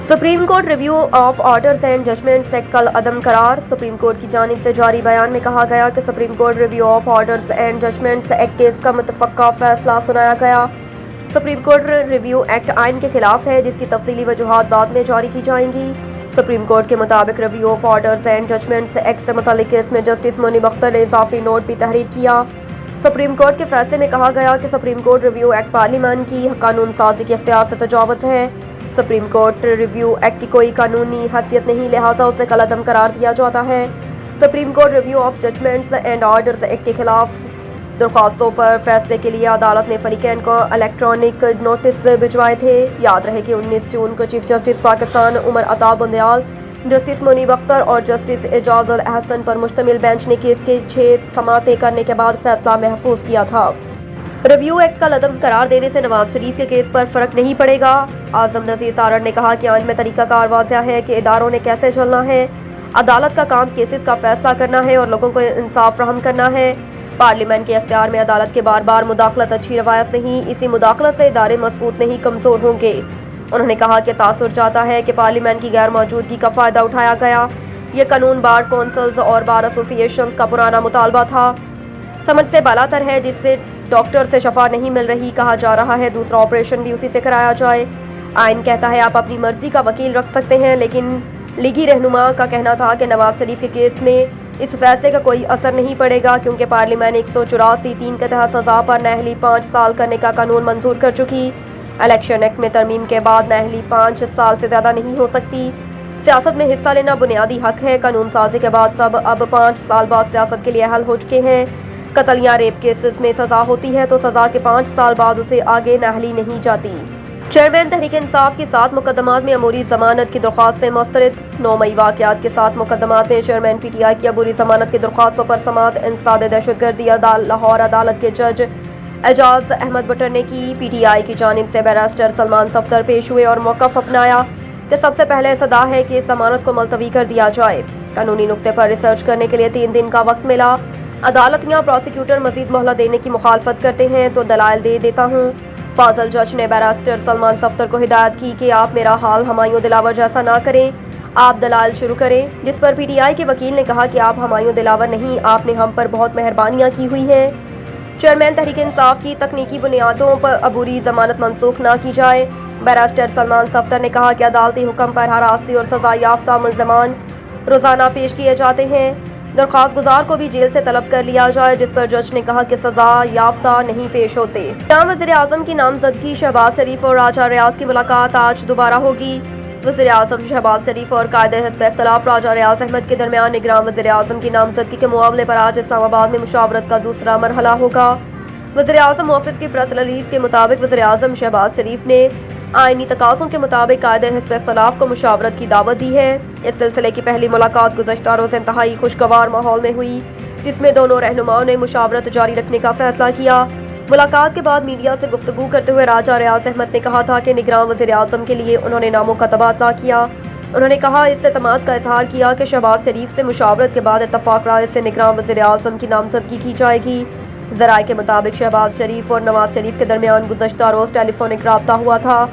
Supreme court review of orders and judgements act کل عدم قرار۔ سپریم کورٹ کی جانب سے جاری بیان میں کہا گیا کہ supreme court review of orders and judgements act case کا متفقہ فیصلہ سنایا گیا۔ سپریم کورٹ ریویو ایکٹ آئین کے خلاف ہے، جس کی تفصیلی وجوہات بعد میں جاری کی جائیں گی۔ سپریم کورٹ کے مطابق review of orders and judgements act سے متعلق کیس میں جسٹس منیب اختر نے اضافی نوٹ بھی تحریر کیا۔ سپریم کورٹ کے فیصلے میں کہا گیا کہ سپریم کورٹ ریویو ایکٹ پارلیمان کی قانون سازی کے اختیار سے تجاوز ہے۔ سپریم کورٹ ریویو ایکٹ کی کوئی قانونی حیثیت نہیں، لہٰذا اسے کل عدم قرار دیا جاتا ہے۔ Supreme court review of judgements and orders act کے خلاف درخواستوں پر فیصلے کے لیے عدالت نے فریقین کو الیکٹرانک نوٹس بھجوائے تھے۔ یاد رہے کہ 19 جون کو chief justice Pakistan Umar Ata Bandial, justice منیب اختر اور جسٹس اعجاز الاحسن پر مشتمل بینچ نے کیس کے 6 سماعتیں کرنے کے بعد فیصلہ محفوظ کیا تھا۔ ریویو ایکٹ کا عدم قرار دینے سے نواز شریف کے کیس پر فرق نہیں پڑے گا۔ اعظم نذیر تارڑ نے کہا کہ آئین میں طریقہ کار واضح ہے کہ اداروں نے کیسے چلنا ہے۔ عدالت کا کام کیسز کا فیصلہ کرنا ہے اور لوگوں کو انصاف فراہم کرنا ہے۔ پارلیمنٹ کے اختیار میں عدالت کے بار بار مداخلت اچھی روایت نہیں، اسی مداخلت سے ادارے مضبوط نہیں کمزور ہوں گے۔ انہوں نے کہا کہ تاثر جاتا ہے کہ پارلیمنٹ کی غیر موجودگی کا فائدہ اٹھایا گیا۔ یہ قانون بار کونسلز اور بار ایسوسی ایشنز کا پرانا مطالبہ تھا، سمجھ سے بالاتر ہے، جس سے ڈاکٹر سے شفا نہیں مل رہی۔ کہا جا رہا ہے دوسرا آپریشن بھی اسی سے کرایا جائے۔ آئین کہتا ہے آپ اپنی مرضی کا وکیل رکھ سکتے ہیں، لیکن لیگی رہنما کا کہنا تھا کہ نواز شریف کے کیس میں اس فیصلے کا کوئی اثر نہیں پڑے گا، کیونکہ پارلیمنٹ 184(3) کے تحت سزا پر نااہلی 5 سال کرنے کا قانون منظور کر چکی۔ الیکشن ایکٹ میں ترمیم کے بعد نااہلی 5 سال سے زیادہ نہیں ہو سکتی۔ سیاست میں حصہ لینا بنیادی حق ہے۔ قانون سازی کے بعد سب اب 5 سال بعد سیاست کے لیے اہل ہو چکے ہیں۔ قتل یا ریپ کیسز میں سزا ہوتی ہے تو سزا کے 5 سال بعد اسے آگے نااہلی نہیں جاتی۔ چیئرمین تحریک انصاف کی 7 مقدمات میں عبوری ضمانت کی درخواست سے مسترد۔ 9 مئی واقعات کے 7 مقدمات میں چیئرمین پی ٹی آئی کی عبوری ضمانت کی درخواستوں پر سماعت انسداد دہشت گردی لاہور عدالت کے جج اعجاز احمد بٹر نے کی۔ پی ٹی آئی کی جانب سے بیرسٹر سلمان صفدر پیش ہوئے اور موقف اپنایا کہ سب سے پہلے صدا ہے کہ اس ضمانت کو ملتوی کر دیا جائے۔ قانونی نقطے پر ریسرچ کرنے کے لیے 3 دن کا وقت ملا۔ عدالت یا پروسیکیوٹر مزید مہلت دینے کی مخالفت کرتے ہیں تو دلائل دے دیتا ہوں۔ فاضل جج نے بیرسٹر سلمان صفدر کو ہدایت کی کہ آپ میرا حال ہمایوں دلاور جیسا نہ کریں، آپ دلائل شروع کریں، جس پر پی ٹی آئی کے وکیل نے کہا کہ آپ ہمایوں دلاور نہیں، آپ نے ہم پر بہت مہربانیاں کی ہوئی ہیں۔ چیئرمین تحریک انصاف کی تکنیکی بنیادوں پر عبوری ضمانت منسوخ نہ کی جائے۔ بیرسٹر سلمان صفدر نے کہا کہ عدالتی حکم پر ہراستی اور سزا یافتہ ملزمان روزانہ پیش کیے جاتے ہیں، درخواست گزار کو بھی جیل سے طلب کر لیا جائے، جس پر جج نے کہا کہ سزا یافتہ نہیں پیش ہوتے۔ وزیر اعظم کی نامزدگی شہباز شریف اور راجہ ریاض کی ملاقات آج دوبارہ ہوگی۔ وزیر اعظم شہباز شریف اور قائد حزب اختلاف راجہ ریاض احمد کے درمیان نگراں وزیر اعظم کی نامزدگی کے معاملے پر آج اسلام آباد میں مشاورت کا دوسرا مرحلہ ہوگا۔ وزیر اعظم آفس کی پریس ریلیز کے مطابق وزیر اعظم شہباز شریف نے آئینی تقاضوں کے مطابق قائد حزب اختلاف کو مشاورت کی دعوت دی ہے۔ اس سلسلے کی پہلی ملاقات گزشتہ روز انتہائی خوشگوار ماحول میں ہوئی، جس میں دونوں رہنماؤں نے مشاورت جاری رکھنے کا فیصلہ کیا۔ ملاقات کے بعد میڈیا سے گفتگو کرتے ہوئے راجہ ریاض احمد نے کہا تھا کہ نگراں وزیر اعظم کے لیے انہوں نے ناموں کا تبادلہ کیا۔ انہوں نے کہا اس اعتماد کا اظہار کیا کہ شہباز شریف سے مشاورت کے بعد اتفاق رائے سے نگراں وزیر اعظم کی نامزدگی کی جائے گی۔ ذرائع کے مطابق شہباز شریف اور نواز شریف کے درمیان گزشتہ روز ٹیلی فونک رابطہ ہوا تھا،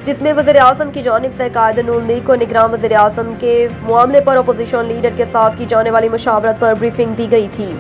جس میں وزیر اعظم کی جانب سے قائد نون لیگ کو نگراں وزیر اعظم کے معاملے پر اپوزیشن لیڈر کے ساتھ کی جانے والی مشاورت پر بریفنگ دی گئی تھی۔